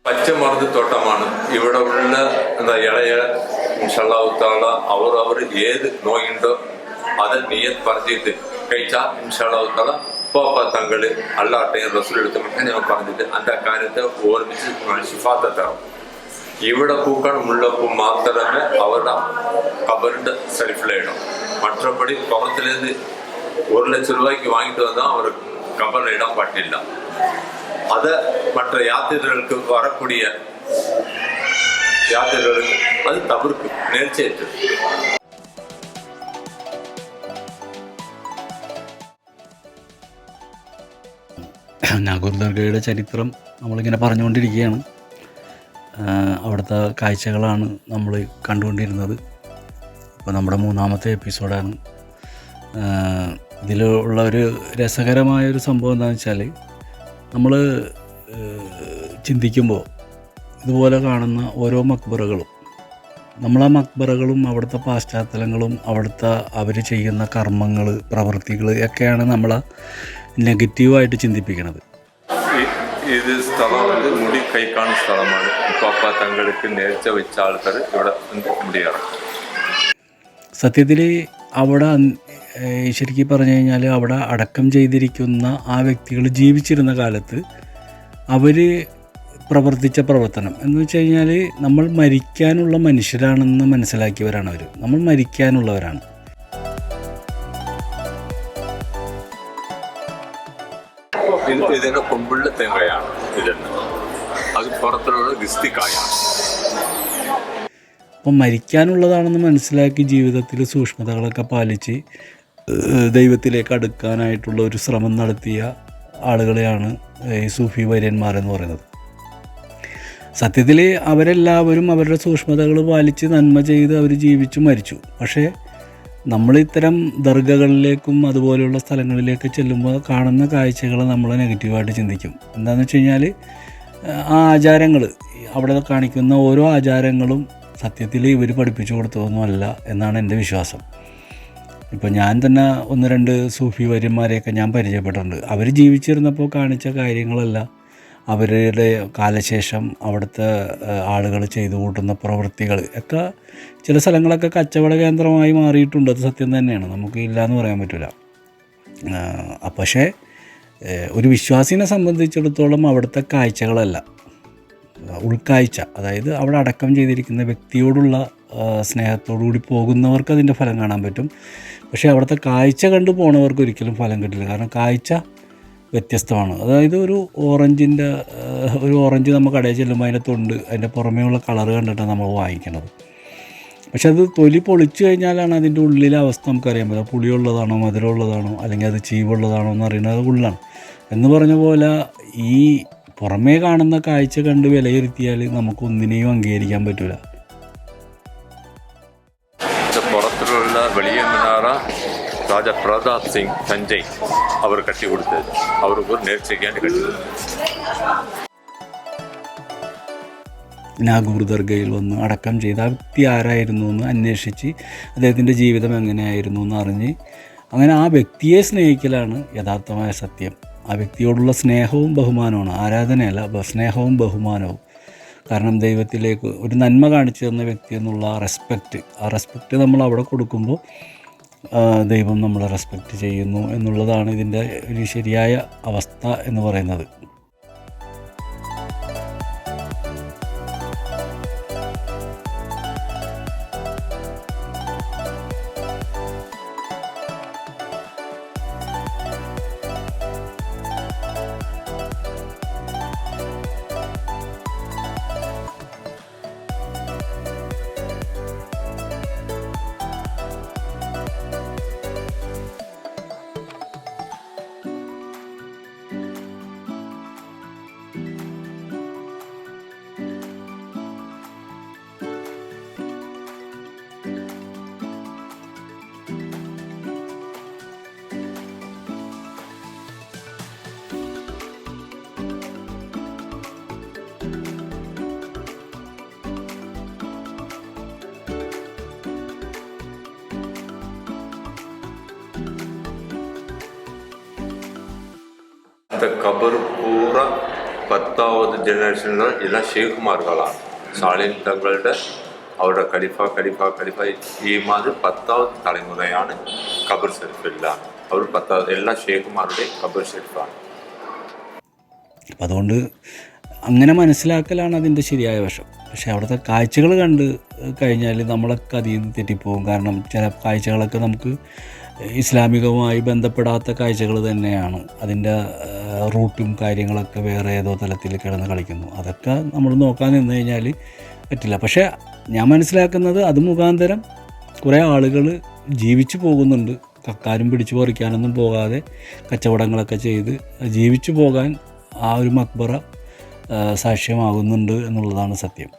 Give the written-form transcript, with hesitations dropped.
പച്ചമരുന്ന് തോട്ടമാണ് ഇവിടെ ഉള്ള ഇളയ ഇൻഷാല്ലാഹുത്താല അവർ ഏത് നോയുണ്ടോ അത് നീയത്ത് പറഞ്ഞിട്ട് കഴിച്ചാൽ ഇൻഷാല്ലാഹുത്താല പോപ്പ തങ്ങള് അല്ലാട്ടെയും റസൂൽ എടുത്തുകൊണ്ട് ഞാൻ പറഞ്ഞിട്ട് அந்த കാര്യത്തെ ഓർമ്മിച്ച് ഷിഫാത്ത തരാം. ഇവിടെ പൂക്കൾ മുള്ളപ്പൂ മാത്രമേ അവരുടെ കബറിന്റെ സെൽഫിലിടണം. മற்றபடி പുറത്തിലേത് 1 ലക്ഷം രൂപയ്ക്ക് വാങ്ങിട്ട് വന്നാൽ അവർ കബറിലിടാൻ പറ്റില്ല. അത് മറ്റു യാത്രികർക്ക് വരக்கூடிய യാത്രികർക്ക് അത് തവിർക്കും നേർച്ചയായിട്ട്. നാഗൂർ ദർഗയുടെ ചരിത്രം നമ്മളിങ്ങനെ പറഞ്ഞുകൊണ്ടിരിക്കുകയാണ്. അവിടുത്തെ കാഴ്ചകളാണ് നമ്മൾ കണ്ടുകൊണ്ടിരുന്നത്. ഇപ്പോൾ നമ്മുടെ 3ാമത്തെ എപ്പിസോഡാണ്. ഇതിലുള്ള ഒരു രസകരമായൊരു സംഭവം എന്താണെന്ന് വെച്ചാൽ, നമ്മൾ ചിന്തിക്കുമ്പോൾ ഇതുപോലെ കാണുന്ന ഓരോ മക്ബറകളും നമ്മളാ മക്ബറകളും അവിടുത്തെ പാശ്ചാത്തലങ്ങളും അവിടുത്തെ അവർ ചെയ്യുന്ന കർമ്മങ്ങൾ പ്രവൃത്തികൾ ഒക്കെയാണ് നമ്മളെ നെഗറ്റീവായിട്ട് ചിന്തിപ്പിക്കുന്നത്. ഇത് സ്ഥലം മുടി കൈക്കാണുന്ന സ്ഥലമാണ്. പാപ്പ തങ്ങൾക്ക് നേർച്ച വെച്ച ആൾക്കാർ ഇവിടെ മുടിയാണ്. സത്യത്തിൽ അവിടെ ശരിക്കും പറഞ്ഞു കഴിഞ്ഞാൽ അവിടെ അടക്കം ചെയ്തിരിക്കുന്ന ആ വ്യക്തികൾ ജീവിച്ചിരുന്ന കാലത്ത് അവർ പ്രവർത്തിച്ച പ്രവർത്തനം എന്ന് വെച്ച് കഴിഞ്ഞാൽ നമ്മൾ മരിക്കാനുള്ള മനുഷ്യരാണെന്ന് മനസ്സിലാക്കിയവരാണ് അവർ. നമ്മൾ മരിക്കാനുള്ളവരാണ്. ഇതിന് കൊമ്പുള്ള തേങ്ങയാണ്. ഇതെന്ന് അത് പുറത്തുള്ള ഗസ്തിക്കായാണ്. അപ്പം മരിക്കാനുള്ളതാണെന്ന് മനസ്സിലാക്കി ജീവിതത്തിൽ സൂക്ഷ്മതകളൊക്കെ പാലിച്ച് ദൈവത്തിലേക്ക് അടുക്കാനായിട്ടുള്ള ഒരു ശ്രമം നടത്തിയ ആളുകളെയാണ് ഈ സൂഫി വര്യന്മാരെന്ന് പറയുന്നത്. സത്യത്തിൽ അവരെല്ലാവരും അവരുടെ സൂക്ഷ്മതകൾ പാലിച്ച് നന്മ ചെയ്ത് അവർ ജീവിച്ചു മരിച്ചു. പക്ഷേ നമ്മളിത്തരം ദർഗകളിലേക്കും അതുപോലെയുള്ള സ്ഥലങ്ങളിലേക്ക് ചെല്ലുമ്പോൾ കാണുന്ന കാഴ്ചകൾ നമ്മൾ നെഗറ്റീവായിട്ട് ചിന്തിക്കും. എന്താണെന്ന് വെച്ച് കഴിഞ്ഞാൽ ആ ആചാരങ്ങൾ അവിടെ കാണിക്കുന്ന ഓരോ ആചാരങ്ങളും സത്യത്തിൽ ഇവർ പഠിപ്പിച്ചു കൊടുത്തതൊന്നുമല്ല എന്നാണ് എൻ്റെ വിശ്വാസം. ഇപ്പോൾ ഞാൻ തന്നെ 1-2 സൂഫി വര്യന്മാരെയൊക്കെ ഞാൻ പരിചയപ്പെട്ടിട്ടുണ്ട്. അവർ ജീവിച്ചിരുന്നപ്പോൾ കാണിച്ച കാര്യങ്ങളല്ല അവരുടെ കാലശേഷം അവിടുത്തെ ആളുകൾ ചെയ്തു കൂട്ടുന്ന പ്രവൃത്തികൾ ഒക്കെ ചില സ്ഥലങ്ങളൊക്കെ കച്ചവട കേന്ദ്രമായി മാറിയിട്ടുണ്ട്. അത് സത്യം തന്നെയാണ്, നമുക്ക് ഇല്ല എന്ന് പറയാൻ പറ്റില്ല. പക്ഷേ ഒരു വിശ്വാസിനെ സംബന്ധിച്ചിടത്തോളം അവിടുത്തെ കാഴ്ചകളല്ല, ഉൾക്കാഴ്ച, അതായത് അവിടെ അടക്കം ചെയ്തിരിക്കുന്ന വ്യക്തിയോടുള്ള സ്നേഹത്തോടു കൂടി പോകുന്നവർക്ക് അതിൻ്റെ ഫലം കാണാൻ പറ്റും. പക്ഷേ അവിടുത്തെ കാഴ്ച കണ്ടു പോണവർക്ക് ഒരിക്കലും ഫലം കിട്ടില്ല. കാരണം കാഴ്ച വ്യത്യസ്തമാണ്. അതായത് ഒരു ഓറഞ്ച് നമ്മൾ കടയിൽ ചെല്ലുമ്പോൾ അതിൻ്റെ തൊണ്ട് അതിൻ്റെ പുറമേയുള്ള കളറ് കണ്ടിട്ടാണ് നമ്മൾ വാങ്ങിക്കുന്നത്. പക്ഷെ അത് തൊലി പൊളിച്ചു കഴിഞ്ഞാലാണ് അതിൻ്റെ ഉള്ളിലെ അവസ്ഥ നമുക്കറിയാൻ പറ്റും. പുളിയുള്ളതാണോ മധുരമുള്ളതാണോ അല്ലെങ്കിൽ അത് ചീവുള്ളതാണോ എന്ന് അറിയുന്നത് ഉള്ളാണ്. എന്ന് പറഞ്ഞ പോലെ ഈ പുറമേ കാണുന്ന കാഴ്ച കണ്ട് വിലയിരുത്തിയാൽ നമുക്കൊന്നിനെയും അംഗീകരിക്കാൻ പറ്റില്ല. പുറത്തുള്ള വലിയ മിനാറ രാജ പ്രതാപ് സിംഗ് തഞ്ചൈ അവർ കട്ടി കൊടുത്തത്, അവർക്ക് നേർച്ചയ്ക്കാണ്ട് കട്ടി കൊടുത്തത്. നാഗൂർ ദർഗയിൽ വന്ന് അടക്കം ചെയ്ത ആ വ്യക്തി ആരായിരുന്നു എന്ന് അന്വേഷിച്ച് അദ്ദേഹത്തിൻ്റെ ജീവിതം എങ്ങനെയായിരുന്നു എന്ന് അറിഞ്ഞ് അങ്ങനെ ആ വ്യക്തിയെ സ്നേഹിക്കലാണ് യഥാർത്ഥമായ സത്യം. ആ വ്യക്തിയോടുള്ള സ്നേഹവും ബഹുമാനവുമാണ്, ആരാധനയല്ല, സ്നേഹവും ബഹുമാനവും. കാരണം ദൈവത്തിലേക്ക് ഒരു നന്മ കാണിച്ചു തന്ന വ്യക്തി എന്നുള്ള ആ റെസ്പെക്റ്റ് നമ്മൾ അവിടെ കൊടുക്കുമ്പോൾ ദൈവം നമ്മളെ റെസ്പെക്റ്റ് ചെയ്യുന്നു എന്നുള്ളതാണ് ഇതിൻ്റെ ഒരു ശരിയായ അവസ്ഥ എന്ന് പറയുന്നത്. അടുത്ത ഖബർ പൂറ 10ാമത് ജനറേഷനിലുള്ള എല്ലാ ഷെയ്ഖുമാർകളാണ്. സാലിൻ തങ്ങളുടെ അവരുടെ ഖലീഫ ഈ മാതിരി 10ാമത് തലമുറയാണ് ഖബർ ഷെരീഫെല്ലാം. അവർ 10ാമത് എല്ലാ ഷെയ്ഖുമാരുടെയും ഖബർ ഷെരീഫാണ്. അപ്പം അതുകൊണ്ട് അങ്ങനെ മനസ്സിലാക്കലാണ് അതിൻ്റെ ശരിയായ വശം. പക്ഷേ അവിടുത്തെ കാഴ്ചകൾ കണ്ട് കഴിഞ്ഞാൽ നമ്മളൊക്കെ അതിൽ നിന്ന് തെറ്റിപ്പോകും. കാരണം ചില കാഴ്ചകളൊക്കെ നമുക്ക് ഇസ്ലാമികവുമായി ബന്ധപ്പെടാത്ത കാഴ്ചകൾ തന്നെയാണ്. അതിൻ്റെ റൂട്ടും കാര്യങ്ങളൊക്കെ വേറെ ഏതോ തലത്തിൽ കിടന്ന് കളിക്കുന്നു. അതൊക്കെ നമ്മൾ നോക്കാൻ നിന്ന് കഴിഞ്ഞാൽ പറ്റില്ല. പക്ഷേ ഞാൻ മനസ്സിലാക്കുന്നത് അത് മുഖാന്തരം കുറേ ആളുകൾ ജീവിച്ചു പോകുന്നുണ്ട്. കക്കാരും പിടിച്ചു പറിക്കാനൊന്നും പോകാതെ കച്ചവടങ്ങളൊക്കെ ചെയ്ത് ജീവിച്ചു പോകാൻ ആ ഒരു മക്ബറ സാക്ഷ്യമാകുന്നുണ്ട് എന്നുള്ളതാണ് സത്യം.